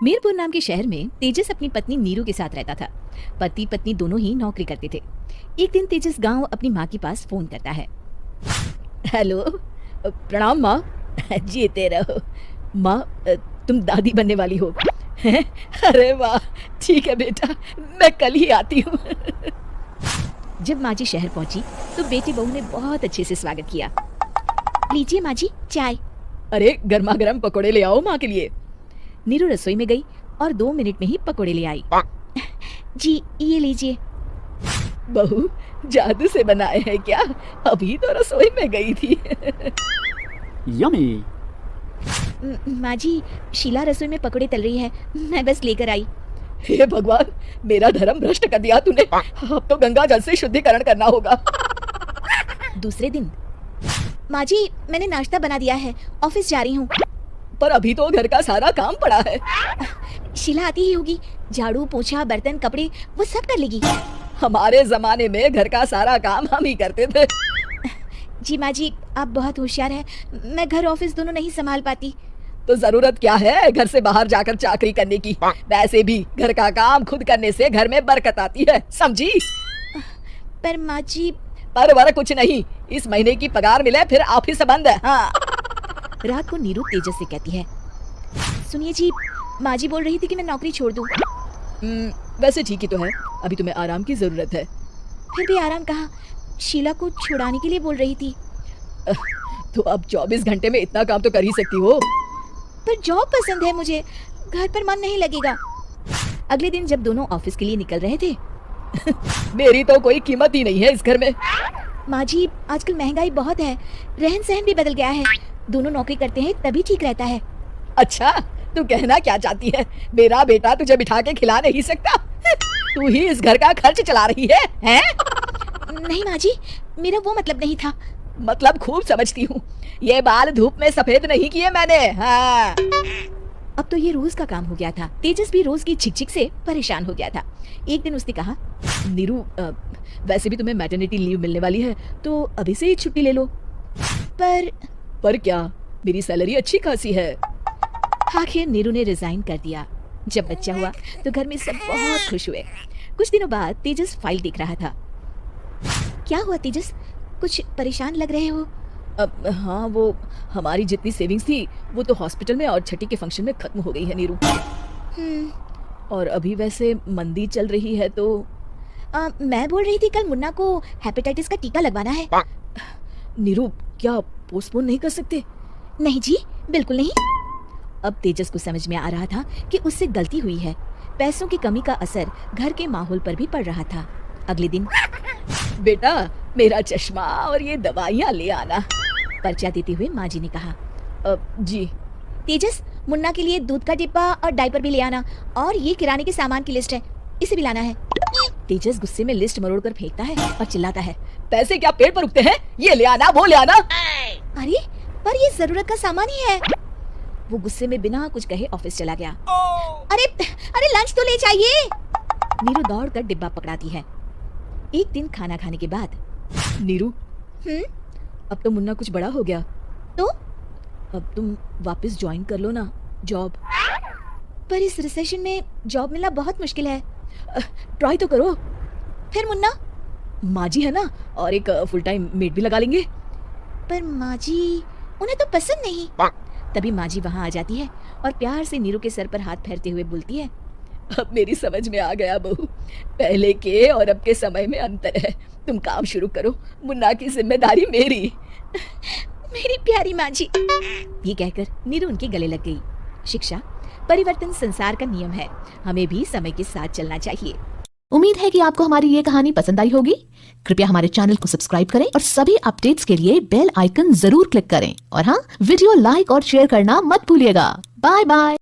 मीरपुर नाम के शहर में तेजस अपनी पत्नी नीरू के साथ रहता था। पति पत्नी दोनों ही नौकरी करते थे। एक दिन तेजस गांव अपनी माँ के पास फोन करता है। हेलो, प्रणाम माँ। जीते रहो माँ, तुम दादी बनने वाली हो? अरे वाह, ठीक है बेटा, मैं कल ही आती हूँ। जब माँ जी शहर पहुंची तो बेटी बहू ने बहुत अच्छे से स्वागत किया। लीजिए माँ जी चाय। अरे गर्मा गर्म पकोड़े ले आओ माँ के लिए। नीरू रसोई में गई और 2 मिनट में ही पकोड़े ले आई। जी ये लीजिए। बहू जादू से बनाए हैं क्या? अभी तो रसोई में गई थी। यम्मी। माँ जी, शीला रसोई में पकोड़े तल रही है, मैं बस लेकर आई। हे भगवान, मेरा धर्म भ्रष्ट कर दिया तूने। अब तो गंगा जल से शुद्धिकरण करना होगा। दूसरे दिन, माँ जी मैंने नाश्ता बना दिया है, ऑफिस जा रही हूँ। पर अभी तो घर का सारा काम पड़ा है। शीला आती ही होगी, झाड़ू पोछा बर्तन कपड़े वो सब कर लेगी। हमारे जमाने में घर का सारा काम हम ही करते थे। जी माँ जी, आप बहुत होशियार हैं, मैं घर ऑफिस दोनों नहीं संभाल पाती। तो जरूरत क्या है घर से बाहर जाकर चाकरी करने की? वैसे भी घर का काम खुद करने से घर में बरकत आती है, समझी? पर माँ जी। पर वर कुछ नहीं, इस महीने की पगार मिले फिर ऑफिस बंद है। हाँ। रात को नीरू तेजस से कहती है, सुनिए जी, माँ जी बोल रही थी कि मैं नौकरी छोड़ दूं। वैसे ठीक ही तो है, अभी तुम्हें आराम की जरूरत है। फिर भी आराम कहाँ, शीला को छुड़ाने के लिए बोल रही थी। तो अब 24 घंटे में इतना काम तो कर ही सकती हो। पर जॉब पसंद है मुझे, घर पर मन नहीं लगेगा। अगले दिन जब दोनों ऑफिस के लिए निकल रहे थे, मेरी तो कोई कीमत ही नहीं है इस घर में। माँ जी आजकल महंगाई बहुत है, रहन सहन भी बदल गया है, दोनों नौकरी करते हैं तभी ठीक रहता है। अच्छा, तू कहना क्या चाहती है? मेरा बेटा तुझे बिठा के खिला नहीं सकता? तू ही इस घर का खर्च चला रही है, हैं? नहीं माँ जी, मेरा वो मतलब नहीं था। मतलब खूब समझती हूँ, ये बाल धूप में सफेद नहीं किए मैंने। हाँ। अब तो ये रोज का काम हो गया था। तेजस भी रोज की झिकझिक से परेशान हो गया था। एक दिन उसने कहा, नीरू वैसे भी तुम्हें मैटरनिटी लीव मिलने वाली है, तो अभी से ही छुट्टी ले लो। पर क्या, मेरी सैलरी अच्छी खासी है। आखिर नीरू ने रिजाइन कर दिया। जब बच्चा हुआ तो घर में सब बहुत खुश हुए। कुछ दिनों बाद तेजस फाइल देख रहा था। क्या हुआ तेजस, कुछ परेशान लग रहे हो? हाँ, वो हमारी जितनी सेविंग्स थी वो तो हॉस्पिटल में और छठी के फंक्शन में खत्म हो गई है नीरू। और अभी वैसे मंदी चल रही है तो मैं बोल रही थी कल मुन्ना को हेपेटाइटिस का टीका लगवाना है। नीरू क्या पोस्टपोन नहीं कर सकते? नहीं जी, बिल्कुल नहीं। अब तेजस को समझ में आ रहा था कि उससे गलती हुई है। पैसों की कमी का असर घर के माहौल पर भी पड़ रहा था। अगले दिन, बेटा मेरा चश्मा और ये दवाइयाँ ले आना, पर्चा देते हुए माँ जी ने कहा। जी। तेजस, मुन्ना के लिए दूध का डिब्बा और डायपर भी ले आना, और ये किराने के सामान की लिस्ट है, इसे भी लाना है। तेजस गुस्से में लिस्ट मरोड़ कर फेंकता है और चिल्लाता है, पैसे क्या पेड़ पर उगते हैं? ये ले आना, वो ले आना। अरे पर ये जरूरत का सामान ही है। वो गुस्से में बिना कुछ कहे ऑफिस चला गया। अरे लंच तो ले जाइए। नीरू दौड़ कर डिब्बा पकड़ाती है। एक दिन खाना खाने के बाद, नीरू अब तो मुन्ना कुछ बड़ा हो गया, तो अब तुम वापस ज्वाइन कर लो ना जॉब। पर इस रिसेशन में जॉब मिलना बहुत मुश्किल है। ट्राई तो करो। फिर मुन्ना? माँ जी है ना, और एक फुल टाइम मेड भी लगा लेंगे। पर माँ जी, उन्हें तो पसंद नहीं। तभी माँ जी वहाँ आ जाती है और प्यार से नीरू के सर पर हाथ फेरते हुए बोलती है, अब मेरी समझ में आ गया बहू, पहले के और अब के समय में अंतर है। तुम काम शुरू करो, मुन्ना की जिम्मेदारी मेरी। मेरी प्यारी माँ जी। ये कहकर नीरू उनके गले लग गई। शिक्षा, परिवर्तन संसार का नियम है, हमें भी समय के साथ चलना चाहिए। उम्मीद है कि आपको हमारी ये कहानी पसंद आई होगी। कृपया हमारे चैनल को सब्सक्राइब करें और सभी अपडेट्स के लिए बेल आइकन जरूर क्लिक करें। और हाँ, वीडियो लाइक और शेयर करना मत भूलिएगा। Bye bye.